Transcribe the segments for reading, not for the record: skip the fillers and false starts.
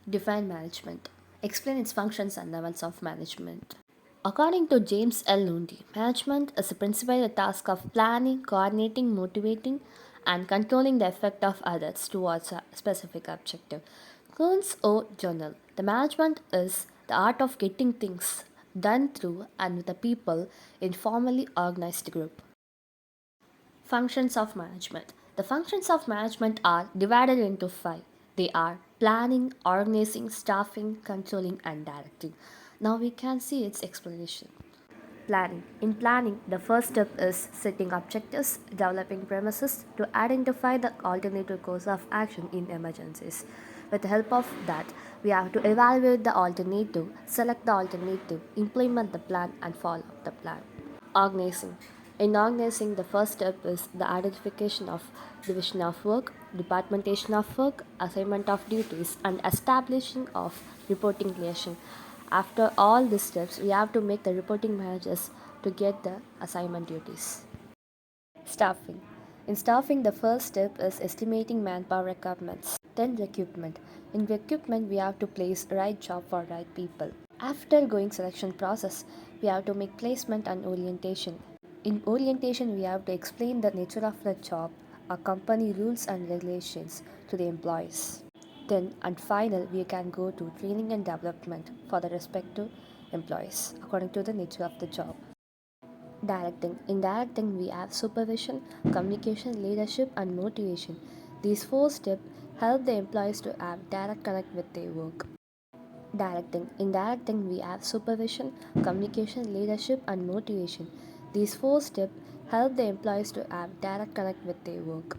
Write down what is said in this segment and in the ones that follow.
Define management. Explain its functions and levels of management. According to James L. Lundy, management is principally the task of planning, coordinating, motivating, and controlling the effect of others towards a specific objective. Kearns O. Journal. The management is the art of getting things done through and with the people in formally organized group. Functions of management. The functions of management are divided into five. They are planning, organizing, staffing, controlling, and directing. Now we can see its explanation. Planning. In planning, the first step is setting objectives, developing premises to identify the alternative course of action in emergencies. With the help of that, we have to evaluate the alternative, select the alternative, implement the plan, and follow the plan. Organizing. In organizing, the first step is the identification of division of work, departmentation of work, assignment of duties, and establishing of reporting relation. After all these steps, we have to make the reporting managers to get the assignment duties. Staffing. In staffing, the first step is estimating manpower requirements. Then recruitment. In recruitment, we have to place right job for right people. After going selection process, we have to make placement and orientation. In orientation, we have to explain the nature of the job, our company rules and regulations to the employees. Then and final, we can go to training and development for the respective employees according to the nature of the job. Directing. In directing, we have supervision, communication, leadership, and motivation. These four steps help the employees to have direct connect with their work. Directing. In directing, we have supervision, communication, leadership, and motivation. These four steps help the employees to have direct connect with their work.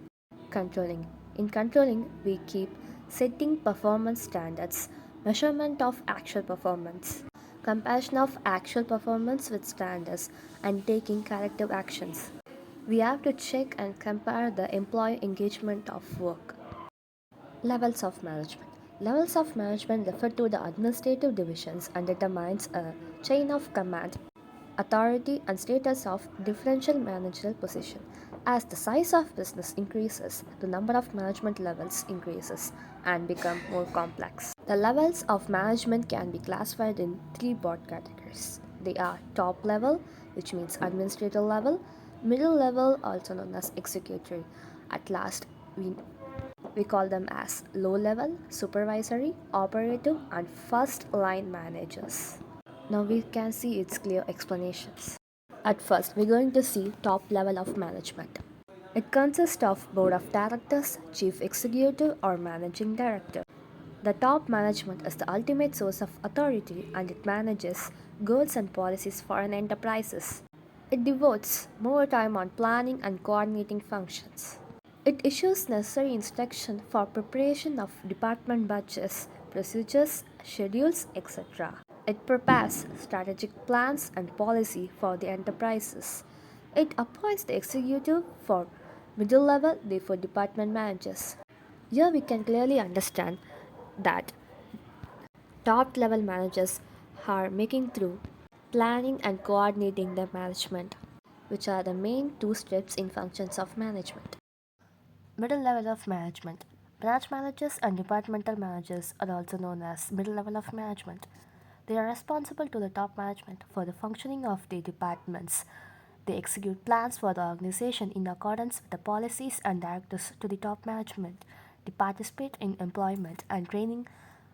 Controlling. In controlling, we keep setting performance standards, measurement of actual performance, comparison of actual performance with standards, and taking corrective actions. We have to check and compare the employee engagement of work. Levels of management. Levels of management refer to the administrative divisions and determines a chain of command, authority, and status of differential managerial position. As the size of business increases, the number of management levels increases and become more complex. The levels of management can be classified in three broad categories. They are top level, which means administrative level, middle level, also known as executive. At last, we call them as low level, supervisory, operative, and first line managers. Now we can see its clear explanations. At first, we're going to see top level of management. It consists of board of directors, chief executive, or managing director. The top management is the ultimate source of authority and it manages goals and policies for an enterprises. It devotes more time on planning and coordinating functions. It issues necessary instruction for preparation of department budgets, procedures, schedules, etc. It prepares strategic plans and policy for the enterprises. It appoints the executive for middle level, therefore department managers. Here we can clearly understand that top level managers are making through planning and coordinating the management, which are the main two steps in functions of management. Middle level of management. Branch managers and departmental managers are also known as middle level of management. They are responsible to the top management for the functioning of the departments. They execute plans for the organization in accordance with the policies and directives to the top management. They participate in employment and training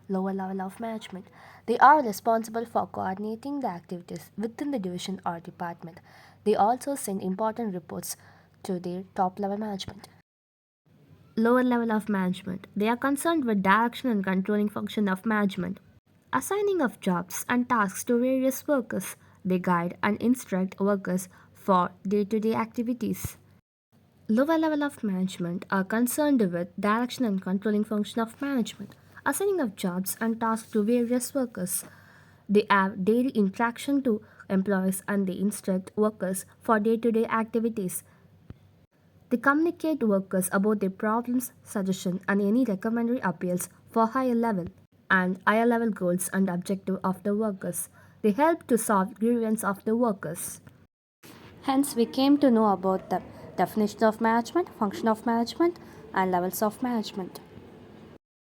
lower level of management. They are responsible for coordinating the activities within the division or department. They also send important reports to their top level management. Lower level of management. They are concerned with direction and controlling function of management. Assigning of jobs and tasks to various workers. They guide and instruct workers for day-to-day activities. Lower level of management are concerned with direction and controlling function of management. Assigning of jobs and tasks to various workers. They have daily interaction to employees and they instruct workers for day-to-day activities. They communicate to workers about their problems, suggestions, and any recommendatory appeals for higher level and higher level goals and objective of the workers. They help to solve grievance of the workers. Hence, we came to know about the definition of management, function of management, and levels of management.